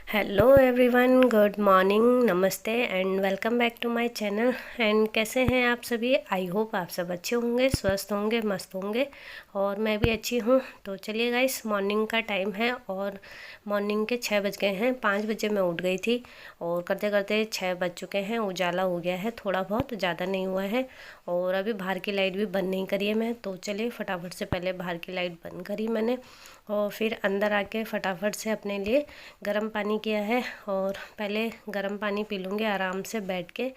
Hello everyone, good morning, नमस्ते and welcome back to my channel. And कैसे हैं आप सभी? आई होप आप सब अच्छे होंगे, स्वस्थ होंगे, मस्त होंगे और मैं भी अच्छी हूँ। तो चलिए गाइस, मॉर्निंग का टाइम है और मॉर्निंग के 6 बज गए हैं। 5 बजे मैं उठ गई थी और करते करते 6 बज चुके हैं। उजाला हो गया है, थोड़ा बहुत, ज़्यादा नहीं हुआ है। और अभी बाहर की लाइट भी बंद नहीं करी है मैं, तो चलिए फटाफट से पहले बाहर की लाइट बंद करी मैंने और फिर अंदर आके फटाफट से अपने लिए गर्म पानी किया है। और पहले गर्म पानी पी लूँगी आराम से बैठ के,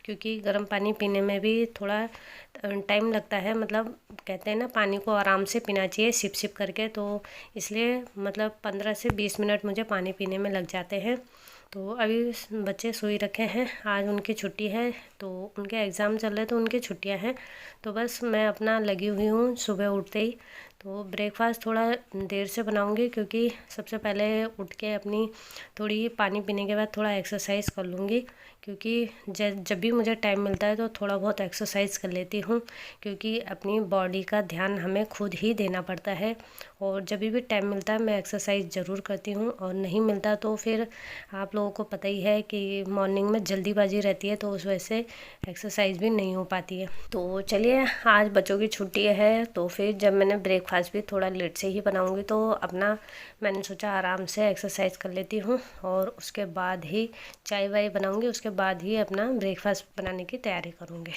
क्योंकि गर्म पानी पीने में भी थोड़ा टाइम लगता है। मतलब कहते हैं ना, पानी को आराम से पीना चाहिए, सिप सिप करके। तो इसलिए मतलब 15 से 20 मिनट मुझे पानी पीने में लग जाते हैं। तो अभी बच्चे सोई रखे हैं, आज उनकी छुट्टी है, तो उनके एग्ज़ाम चल रहे तो उनकी छुट्टियां हैं। तो बस मैं अपना लगी हुई हूँ सुबह उठते ही। तो ब्रेकफास्ट थोड़ा देर से बनाऊंगी, क्योंकि सबसे पहले उठ के अपनी थोड़ी पानी पीने के बाद थोड़ा एक्सरसाइज कर लूँगी। क्योंकि जब भी मुझे टाइम मिलता है तो थोड़ा बहुत एक्सरसाइज कर लेती हूँ, क्योंकि अपनी बॉडी का ध्यान हमें खुद ही देना पड़ता है। और जब भी टाइम मिलता है मैं एक्सरसाइज ज़रूर करती हूँ, और नहीं मिलता तो फिर आप लोगों को पता ही है कि मॉर्निंग में जल्दीबाजी रहती है, तो उस वजह से एक्सरसाइज भी नहीं हो पाती है। तो चलिए, आज बच्चों की छुट्टी है, तो फिर जब मैंने ब्रेकफास्ट भी थोड़ा लेट से ही बनाऊंगी, तो अपना मैंने सोचा आराम से एक्सरसाइज कर लेती हूँ और उसके बाद ही चाय वाय बनाऊंगी, उसके बाद ही अपना ब्रेकफास्ट बनाने की तैयारी करूँगी।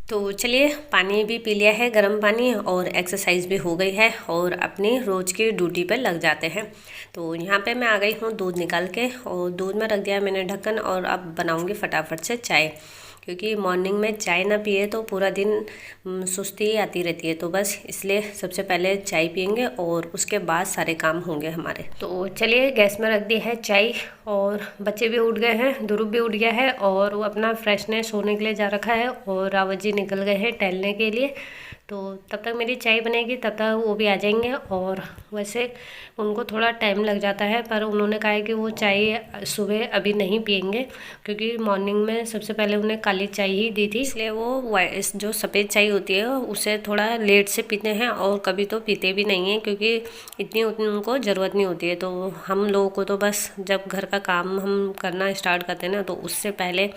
तो चलिए, पानी भी पी लिया है, गर्म पानी, और एक्सरसाइज भी हो गई है और अपनी रोज़ की ड्यूटी पर लग जाते हैं। तो यहाँ पे मैं आ गई हूँ दूध निकाल के, और दूध में रख दिया मैंने ढक्कन, और अब बनाऊँगी फटाफट से चाय। क्योंकि मॉर्निंग में चाय ना पिए तो पूरा दिन सुस्ती आती रहती है। तो बस इसलिए सबसे पहले चाय पियेंगे और उसके बाद सारे काम होंगे हमारे। तो चलिए, गैस में रख दी है चाय, और बच्चे भी उठ गए हैं, ध्रुव भी उठ गया है और वो अपना फ्रेशनेस होने के लिए जा रखा है, और रावत जी निकल गए हैं टहलने के लिए। तो तब तक मेरी चाय बनेगी, तब तक वो भी आ जाएंगे। और वैसे उनको थोड़ा टाइम लग जाता है, पर उन्होंने कहा है कि वो चाय सुबह अभी नहीं पियेंगे, क्योंकि मॉर्निंग में सबसे पहले उन्हें काली चाय ही दी थी, इसलिए वो जो सफ़ेद चाय होती है उसे थोड़ा लेट से पीते हैं, और कभी तो पीते भी नहीं हैं, क्योंकि इतनी उनको ज़रूरत नहीं होती है। तो हम लोगों को तो बस जब घर का काम हम करना स्टार्ट करते हैं ना, तो उससे पहले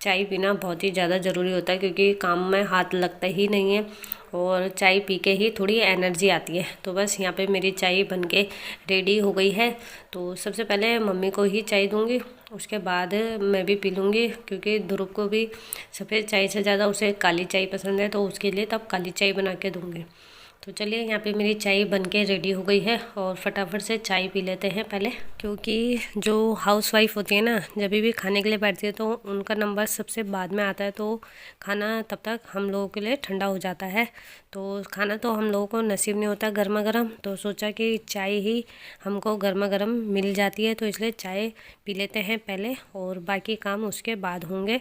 चाय पीना बहुत ही ज़्यादा ज़रूरी होता है, क्योंकि काम में हाथ लगता ही नहीं है, और चाय पी के ही थोड़ी एनर्जी आती है। तो बस यहाँ पे मेरी चाय बन के रेडी हो गई है। तो सबसे पहले मम्मी को ही चाय दूँगी, उसके बाद मैं भी पी लूँगी, क्योंकि ध्रुव को भी सफ़ेद चाय से ज़्यादा उसे काली चाय पसंद है, तो उसके लिए तब काली चाय बना के दूँगी। तो चलिए, यहाँ पे मेरी चाय बनके रेडी हो गई है, और फटाफट से चाय पी लेते हैं पहले। क्योंकि जो हाउस वाइफ होती है ना, जब भी खाने के लिए बैठती है तो उनका नंबर सबसे बाद में आता है, तो खाना तब तक हम लोगों के लिए ठंडा हो जाता है। तो खाना तो हम लोगों को नसीब नहीं होता गर्मा गर्म, तो सोचा कि चाय ही हमको गर्मा गर्म मिल जाती है, तो इसलिए चाय पी लेते हैं पहले, और बाकी काम उसके बाद होंगे।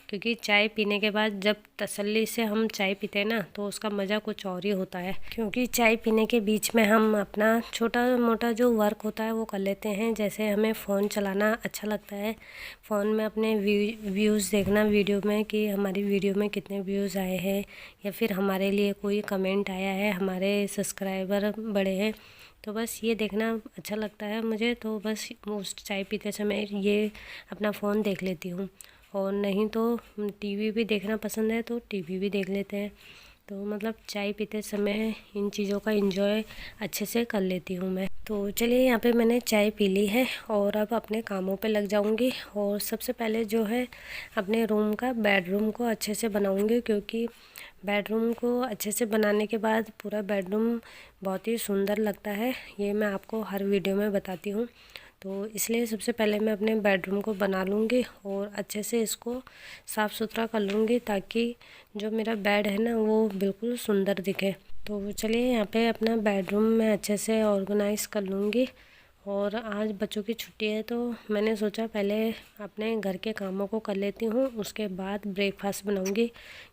क्योंकि चाय पीने के बाद जब तसल्ली से हम चाय पीते हैं ना, तो उसका मज़ा कुछ और ही होता है। क्योंकि चाय पीने के बीच में हम अपना छोटा मोटा जो वर्क होता है वो कर लेते हैं। जैसे हमें फ़ोन चलाना अच्छा लगता है, फ़ोन में अपने व्यूज़ देखना वीडियो में, कि हमारी वीडियो में कितने व्यूज़ आए हैं, या फिर हमारे लिए कोई कमेंट आया है, हमारे सब्सक्राइबर बढ़े हैं। तो बस ये देखना अच्छा लगता है मुझे। तो बस उस चाय पीते समय ये अपना फ़ोन देख लेती हूँ, और नहीं तो टीवी भी देखना पसंद है, तो टीवी भी देख लेते हैं। तो मतलब चाय पीते समय इन चीज़ों का एंजॉय अच्छे से कर लेती हूँ मैं। तो चलिए, यहाँ पे मैंने चाय पी ली है, और अब अपने कामों पे लग जाऊँगी। और सबसे पहले जो है अपने रूम का बेडरूम को अच्छे से बनाऊँगी, क्योंकि बेडरूम को अच्छे से बनाने के बाद पूरा बेडरूम बहुत ही सुंदर लगता है। ये मैं आपको हर वीडियो में बताती हूँ। तो इसलिए सबसे पहले मैं अपने बेडरूम को बना लूँगी और अच्छे से इसको साफ़ सुथरा कर लूँगी, ताकि जो मेरा बेड है ना वो बिल्कुल सुंदर दिखे। तो चलिए, यहाँ पे अपना बेडरूम मैं अच्छे से ऑर्गेनाइज़ कर लूँगी। और आज बच्चों की छुट्टी है, तो मैंने सोचा पहले अपने घर के कामों को कर लेती हूँ, उसके बाद ब्रेकफास्ट बनाऊँगी।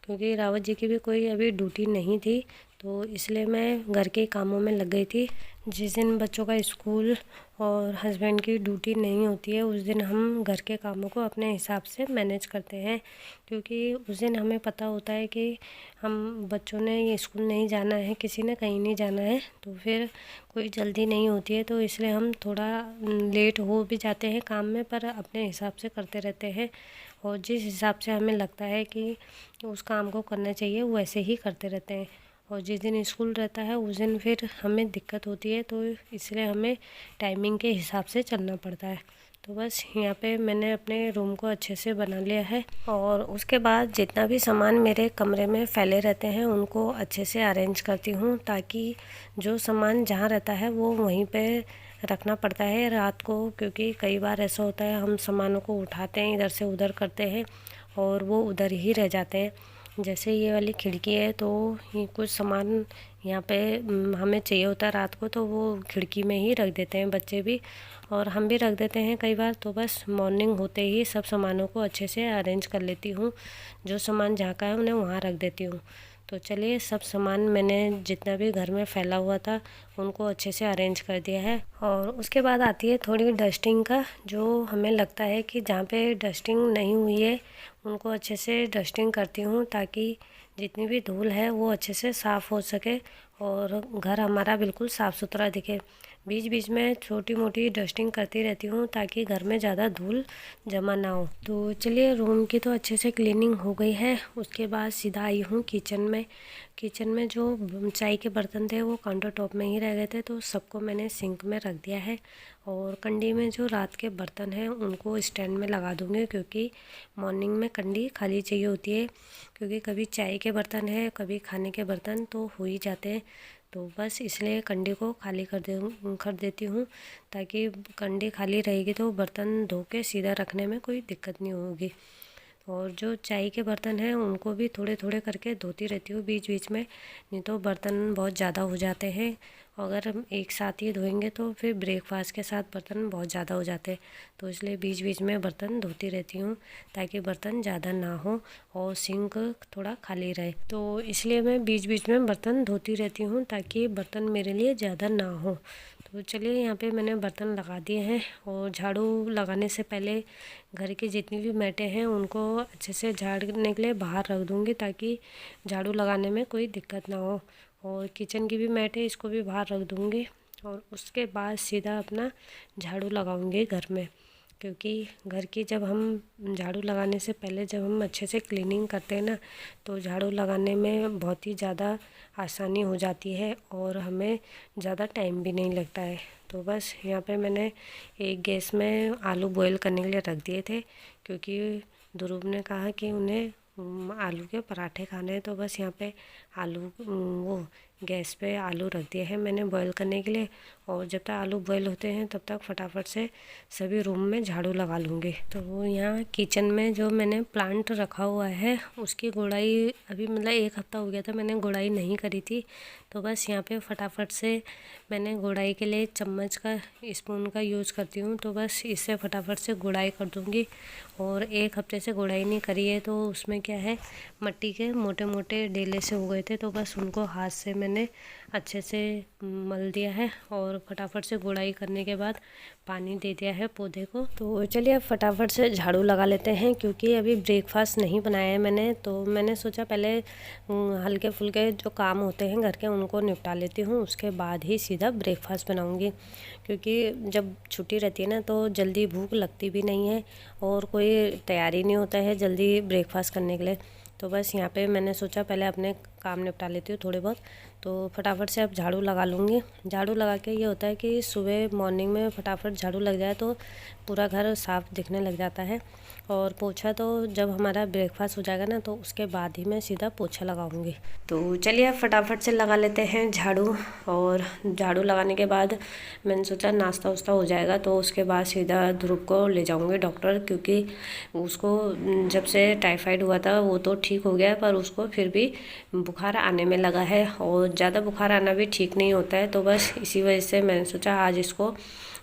क्योंकि रावत जी की भी कोई अभी ड्यूटी नहीं थी, तो इसलिए मैं घर के कामों में लग गई थी। जिस दिन बच्चों का स्कूल और हस्बैंड की ड्यूटी नहीं होती है उस दिन हम घर के कामों को अपने हिसाब से मैनेज करते हैं, क्योंकि उस दिन हमें पता होता है कि हम बच्चों ने ये स्कूल नहीं जाना है, किसी ने कहीं नहीं जाना है, तो फिर कोई जल्दी नहीं होती है। तो इसलिए हम थोड़ा लेट हो भी जाते हैं काम में, पर अपने हिसाब से करते रहते हैं और जिस हिसाब से हमें लगता है कि उस काम को करना चाहिए वैसे ही करते रहते हैं। और जिस दिन स्कूल रहता है उस दिन फिर हमें दिक्कत होती है, तो इसलिए हमें टाइमिंग के हिसाब से चलना पड़ता है। तो बस यहाँ पे मैंने अपने रूम को अच्छे से बना लिया है और उसके बाद जितना भी सामान मेरे कमरे में फैले रहते हैं उनको अच्छे से अरेंज करती हूँ, ताकि जो सामान जहाँ रहता है वो वहीं पे रखना पड़ता है रात को, क्योंकि कई बार ऐसा होता है हम सामानों को उठाते हैं, इधर से उधर करते हैं और वो उधर ही रह जाते हैं। जैसे ये वाली खिड़की है तो ये कुछ सामान यहाँ पे हमें चाहिए होता है रात को, तो वो खिड़की में ही रख देते हैं बच्चे भी और हम भी रख देते हैं कई बार। तो बस मॉर्निंग होते ही सब सामानों को अच्छे से अरेंज कर लेती हूँ, जो सामान जहाँ का है उन्हें वहाँ रख देती हूँ। तो चलिए, सब सामान मैंने जितना भी घर में फैला हुआ था उनको अच्छे से अरेंज कर दिया है। और उसके बाद आती है थोड़ी डस्टिंग का, जो हमें लगता है कि जहाँ पे डस्टिंग नहीं हुई है उनको अच्छे से डस्टिंग करती हूँ, ताकि जितनी भी धूल है वो अच्छे से साफ़ हो सके और घर हमारा बिल्कुल साफ़ सुथरा दिखे। बीच बीच में छोटी मोटी डस्टिंग करती रहती हूँ ताकि घर में ज़्यादा धूल जमा ना हो। तो चलिए, रूम की तो अच्छे से क्लीनिंग हो गई है। उसके बाद सीधा आई हूँ किचन में। किचन में जो चाय के बर्तन थे वो काउंटर टॉप में ही रह गए थे, तो सबको मैंने सिंक में रख दिया है। और कंडी में जो रात के बर्तन हैं उनको स्टैंड में लगा दूँगी, क्योंकि मॉर्निंग में कंडी खाली चाहिए होती है, क्योंकि कभी चाय के बर्तन है कभी खाने के बर्तन तो हो ही जाते हैं। तो बस इसलिए कंडी को खाली कर देती हूँ, ताकि कंडी खाली रहेगी तो बर्तन धो के सीधा रखने में कोई दिक्कत नहीं होगी। और जो चाय के बर्तन हैं उनको भी थोड़े थोड़े करके धोती रहती हूँ बीच बीच में, नहीं तो बर्तन बहुत ज़्यादा हो जाते हैं। अगर हम एक साथ ही धोएंगे तो फिर ब्रेकफास्ट के साथ बर्तन बहुत ज़्यादा हो जाते हैं, तो इसलिए बीच बीच में बर्तन धोती रहती हूँ ताकि बर्तन ज़्यादा ना हो और सिंक थोड़ा खाली रहे। तो इसलिए मैं बीच बीच में बर्तन धोती रहती हूँ ताकि बर्तन मेरे लिए ज़्यादा ना हो। तो चलिए, यहाँ पे मैंने बर्तन लगा दिए हैं और झाड़ू लगाने से पहले घर की जितनी भी मैटें हैं उनको अच्छे से झाड़ने के लिए बाहर रख दूँगी, ताकि झाड़ू लगाने में कोई दिक्कत ना हो। और किचन की भी मैट है, इसको भी बाहर रख दूँगी और उसके बाद सीधा अपना झाड़ू लगाऊँगी घर में, क्योंकि घर की जब हम झाड़ू लगाने से पहले जब हम अच्छे से क्लीनिंग करते हैं ना, तो झाड़ू लगाने में बहुत ही ज़्यादा आसानी हो जाती है और हमें ज़्यादा टाइम भी नहीं लगता है। तो बस यहाँ पे मैंने एक गैस में आलू बॉईल करने के लिए रख दिए थे, क्योंकि ध्रुव ने कहा कि उन्हें आलू के पराठे खाने हैं। तो बस यहाँ पे आलू वो गैस पे आलू रख दिए हैं मैंने बॉईल करने के लिए, और जब तक आलू बॉईल होते हैं तब तक फटाफट से सभी रूम में झाड़ू लगा लूँगी। तो यहाँ किचन में जो मैंने प्लांट रखा हुआ है उसकी गुड़ाई अभी मतलब 1 हफ़्ता हो गया था, मैंने गुड़ाई नहीं करी थी। तो बस यहाँ पे फटाफट से मैंने गुड़ाई के लिए चम्मच का स्पून का यूज़ करती हूँ, तो बस इससे फटाफट से गुड़ाई कर दूँगी। और 1 हफ़्ते से गुड़ाई नहीं करी है तो उसमें क्या है, मिट्टी के मोटे मोटे डेले से हो गए थे, तो बस उनको हाथ से मैंने अच्छे से मल दिया है और फटाफट से गुड़ाई करने के बाद पानी दे दिया है पौधे को। तो चलिए, अब फटाफट से झाड़ू लगा लेते हैं, क्योंकि अभी ब्रेकफास्ट नहीं बनाया है मैंने, तो मैंने सोचा पहले हल्के फुल्के जो काम होते हैं घर के उनको निपटा लेती हूँ, उसके बाद ही सीधा ब्रेकफास्ट बनाऊँगी। क्योंकि जब छुट्टी रहती है ना तो जल्दी भूख लगती भी नहीं है और कोई तैयारी नहीं होता है जल्दी ब्रेकफास्ट करने के लिए। तो बस यहाँ पे मैंने सोचा पहले अपने काम निपटा लेती हूँ थोड़े बहुत, तो फटाफट से अब झाड़ू लगा लूँगी। झाड़ू लगा के ये होता है कि सुबह मॉर्निंग में फटाफट झाड़ू लग जाए तो पूरा घर साफ़ दिखने लग जाता है। और पोछा तो जब हमारा ब्रेकफास्ट हो जाएगा ना तो उसके बाद ही मैं सीधा पोछा लगाऊंगी। तो चलिए, अब फटाफट से लगा लेते हैं झाड़ू। और झाड़ू लगाने के बाद मैंने सोचा नाश्ता वास्ता हो जाएगा तो उसके बाद सीधा ध्रुव को ले जाऊंगी डॉक्टर, क्योंकि उसको जब से टाइफाइड हुआ था वो तो ठीक हो गया, पर उसको फिर भी बुखार आने में लगा है और ज़्यादा बुखार आना भी ठीक नहीं होता है। तो बस इसी वजह से मैंने सोचा आज इसको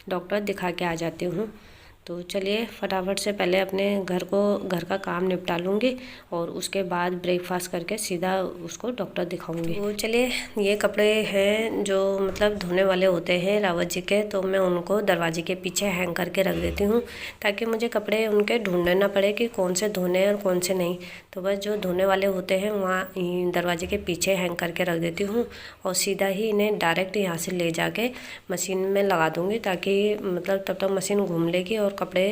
डॉक्टर दिखा के आ जाती हूँ। तो चलिए फटाफट से पहले अपने घर का काम निपटा लूँगी और उसके बाद ब्रेकफास्ट करके सीधा उसको डॉक्टर दिखाऊंगी। तो चलिए, ये कपड़े हैं जो मतलब धोने वाले होते हैं रावत जी के, तो मैं उनको दरवाजे के पीछे हैंग करके रख देती हूँ ताकि मुझे कपड़े उनके ढूंढने ना पड़े कि कौन से धोने हैं और कौन से नहीं। तो बस जो धोने वाले होते हैं वहाँ दरवाजे के पीछे हैंग करके रख देती हूँ और सीधा ही इन्हें डायरेक्ट यहाँ से ले जाके मशीन में लगा दूँगी, ताकि मतलब तब तक मशीन घूम लेगी और कपड़े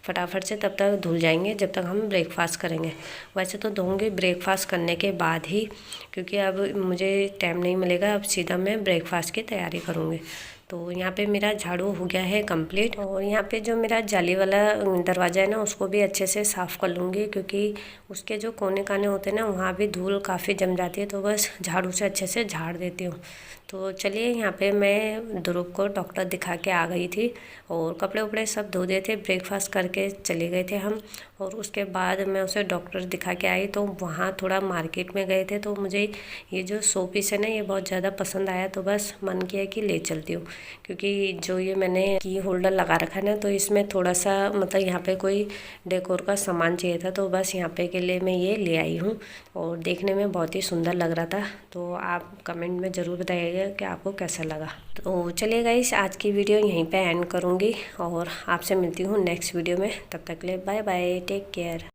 फटाफट से तब तक धुल जाएंगे जब तक हम ब्रेकफास्ट करेंगे। वैसे तो धोऊंगी ब्रेकफास्ट करने के बाद ही, क्योंकि अब मुझे टाइम नहीं मिलेगा। अब सीधा मैं ब्रेकफास्ट की तैयारी करूँगी। तो यहाँ पे मेरा झाड़ू हो गया है कंप्लीट और यहाँ पे जो मेरा जाली वाला दरवाज़ा है ना उसको भी अच्छे से साफ़ कर लूँगी, क्योंकि उसके जो कोने काने होते हैं ना वहाँ भी धूल काफ़ी जम जाती है। तो बस झाड़ू से अच्छे से झाड़ देती हूँ। तो चलिए, यहाँ पे मैं ध्रुव को डॉक्टर दिखा के आ गई थी और कपड़े उपड़े सब धो दिए थे, ब्रेकफास्ट करके चले गए थे हम। और उसके बाद मैं उसे डॉक्टर दिखा के आई। तो वहाँ थोड़ा मार्केट में गए थे, तो मुझे ये जो शो पीस है ना ये बहुत ज़्यादा पसंद आया, तो बस मन किया कि ले चलती हूँ। क्योंकि जो ये मैंने की होल्डर लगा रखा है ना, तो इसमें थोड़ा सा मतलब यहाँ पे कोई डेकोर का सामान चाहिए था, तो बस यहाँ पे के लिए मैं ये ले आई हूँ और देखने में बहुत ही सुंदर लग रहा था। तो आप कमेंट में ज़रूर बताइएगा कि आपको कैसा लगा। तो चलिए गाइस, आज की वीडियो यहीं पे एंड करूँगी और आपसे मिलती हूँ नेक्स्ट वीडियो में। तब तक के लिए बाय बाय, टेक केयर।